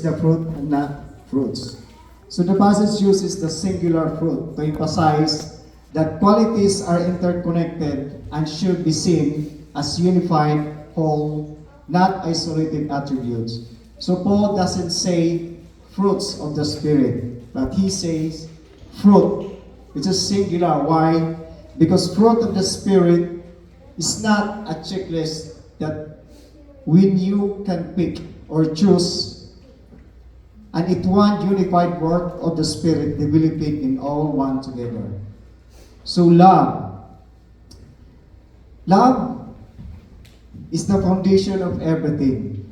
the fruit and not fruits. So the passage uses the singular fruit to emphasize that qualities are interconnected and should be seen as unified, whole, not isolated attributes. So Paul doesn't say fruits of the Spirit, but he says fruit, which is singular. Why? Because fruit of the Spirit is not a checklist that you can pick or choose, and it one unified work of the Spirit developing in all one together. So love. Love is the foundation of everything.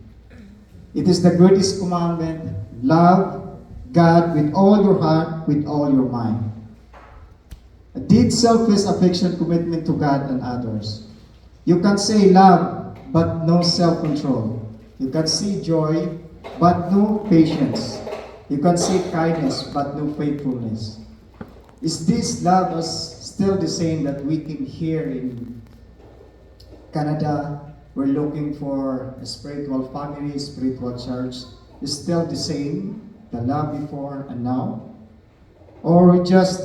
It is the greatest commandment. Love God with all your heart, with all your mind. A deep selfless affection, commitment to God and others. You can say love, but no self-control. You can see joy, but no patience. You can see kindness, but no faithfulness. Is this love still the same that we can hear in Canada? We're looking for a spiritual family, spiritual church. Is still the same, the love before and now? Or just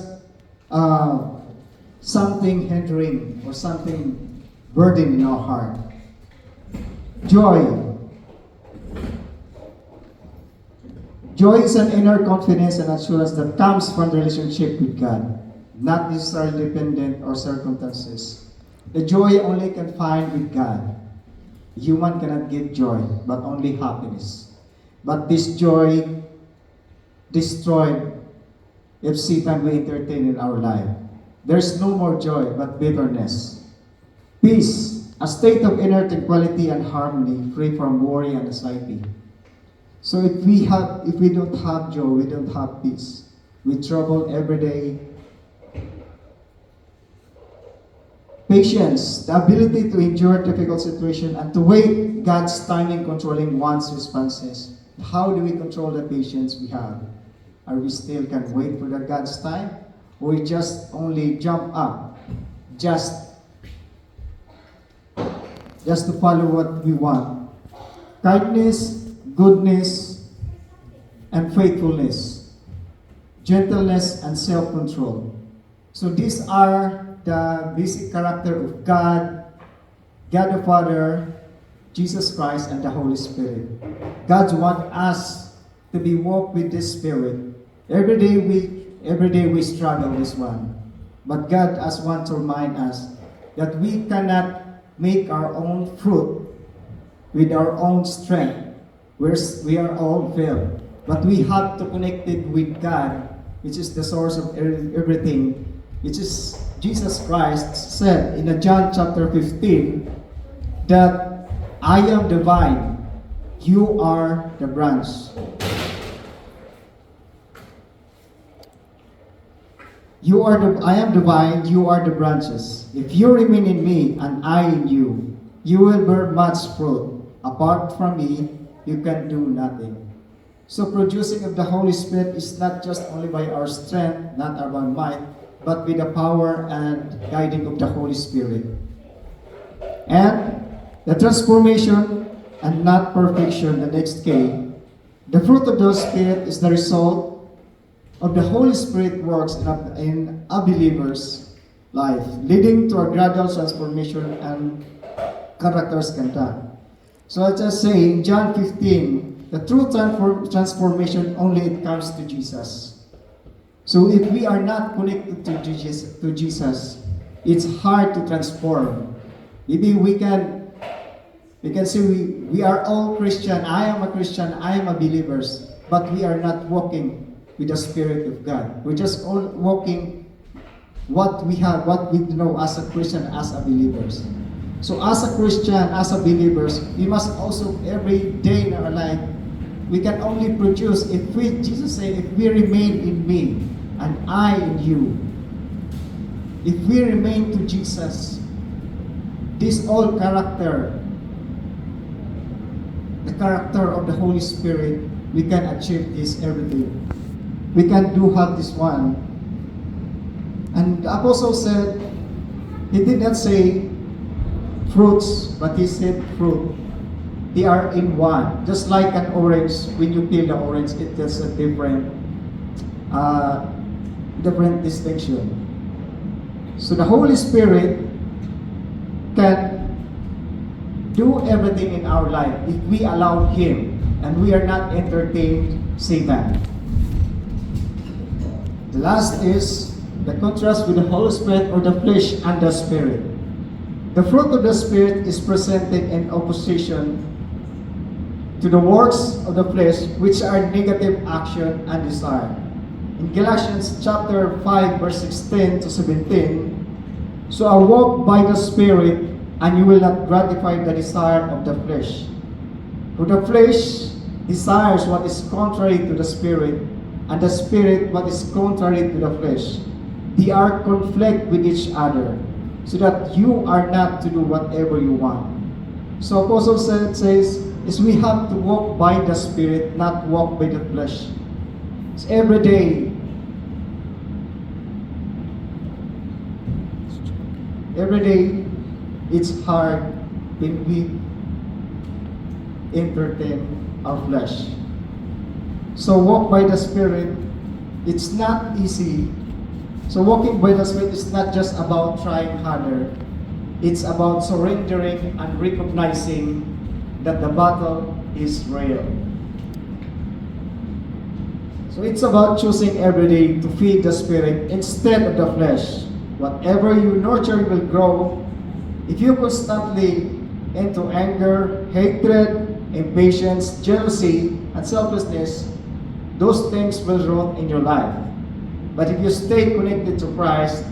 something hindering or something burden in our heart? Joy. Joy is an inner confidence and assurance that comes from the relationship with God, not necessarily dependent on circumstances. The joy only can find with God. Human cannot give joy, but only happiness. But this joy destroyed if Satan we entertain in our life. There's no more joy, but bitterness. Peace, a state of inner tranquility and harmony, free from worry and anxiety. So if we don't have joy, we don't have peace. We trouble every day. Patience, the ability to endure difficult situations and to wait God's timing controlling one's responses. How do we control the patience we have? Are we still can wait for the God's time? Or we just only jump up just to follow what we want? Kindness, goodness, and faithfulness, gentleness, and self-control. So these are the basic character of God, God the Father, Jesus Christ, and the Holy Spirit. God wants us to be walked with this Spirit. Every day we struggle this one. But God has want to remind us that we cannot make our own fruit with our own strength. We are all failed. But we have to connect it with God, which is the source of everything, which is Jesus Christ said in John chapter 15 that I am the vine, you are the branch. I am the vine, you are the branches. If you remain in me and I in you, you will bear much fruit. Apart from me, you can do nothing. So producing of the Holy Spirit is not just only by our strength, not our might, but with the power and guiding of the Holy Spirit. And the transformation and not perfection, the next K. The fruit of the Spirit is the result of the Holy Spirit works in a believer's life, leading to a gradual transformation and character's conduct. So I just say in John 15, the true transformation only it comes to Jesus. So if we are not connected to Jesus, it's hard to transform. Maybe we can say we are all Christian. I am a Christian. I am a believer, but we are not walking with the Spirit of God. We're just all walking what we have, what we know as a Christian, as a believers. So as a Christian, as a believers, we must also every day in our life, we can only produce if Jesus said, if we remain in me and I in you. If we remain to Jesus, this all character, the character of the Holy Spirit, we can achieve this everything. We can do have this one. And the apostle said, he did not say fruits, but he said fruit. They are in one. Just like an orange, when you peel the orange, it has a uh, different distinction. So the Holy Spirit can do everything in our life if we allow Him and we are not entertained Satan. The last is the contrast with the Holy Spirit or the flesh and the Spirit. The fruit of the Spirit is presented in opposition to the works of the flesh, which are negative action and desire. In Galatians chapter 5, verse 16 to 17, so I walk by the Spirit, and you will not gratify the desire of the flesh. For the flesh desires what is contrary to the Spirit, and the Spirit what is contrary to the flesh. They are conflict with each other, so that you are not to do whatever you want. So Apostle says, is we have to walk by the Spirit, not walk by the flesh. It's every day. Every day, it's hard when we entertain our flesh. So walk by the Spirit. It's not easy. So walking by the Spirit is not just about trying harder. It's about surrendering and recognizing that the battle is real. So it's about choosing every day to feed the Spirit instead of the flesh. Whatever you nurture will grow. If you constantly into anger, hatred, impatience, jealousy, and selflessness, those things will rot in your life. But if you stay connected to Christ,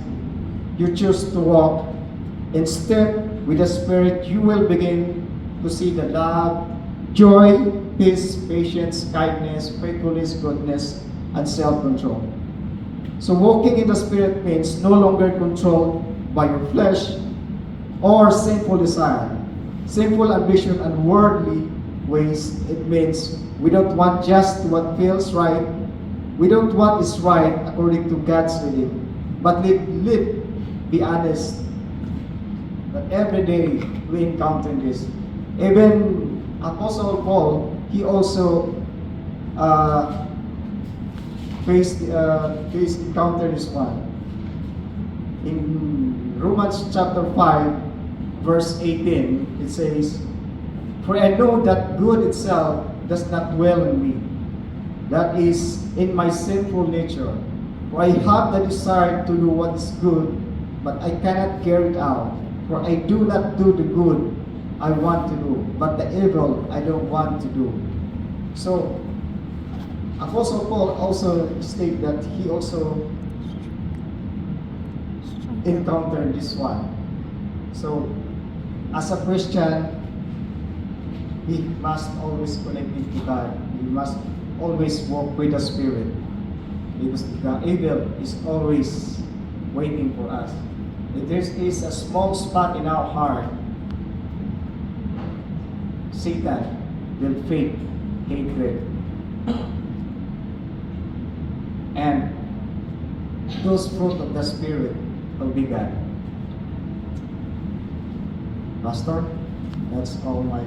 you choose to walk in step with the Spirit, you will begin to see the love, joy, peace, patience, kindness, faithfulness, goodness, and self-control. So walking in the Spirit means no longer controlled by your flesh or sinful desire, sinful ambition, and worldly ways. It means we don't want just what feels right. We don't want is right according to God's will, but live, be honest. But every day we encounter this. Even Apostle Paul, he also encountered this one. In Romans chapter 5, verse 18, it says, for I know that good itself does not dwell in me, that is, in my sinful nature. For I have the desire to do what is good, but I cannot carry it out. For I do not do the good I want to do, but the evil I don't want to do. So, Apostle Paul also stated that he also encountered this one. So, as a Christian, we must always connect to God. We must always walk with the Spirit, because the evil is always waiting for us. If there is a small spot in our heart, Satan will feed hatred, and those fruit of the Spirit will be gone. Pastor, that's all my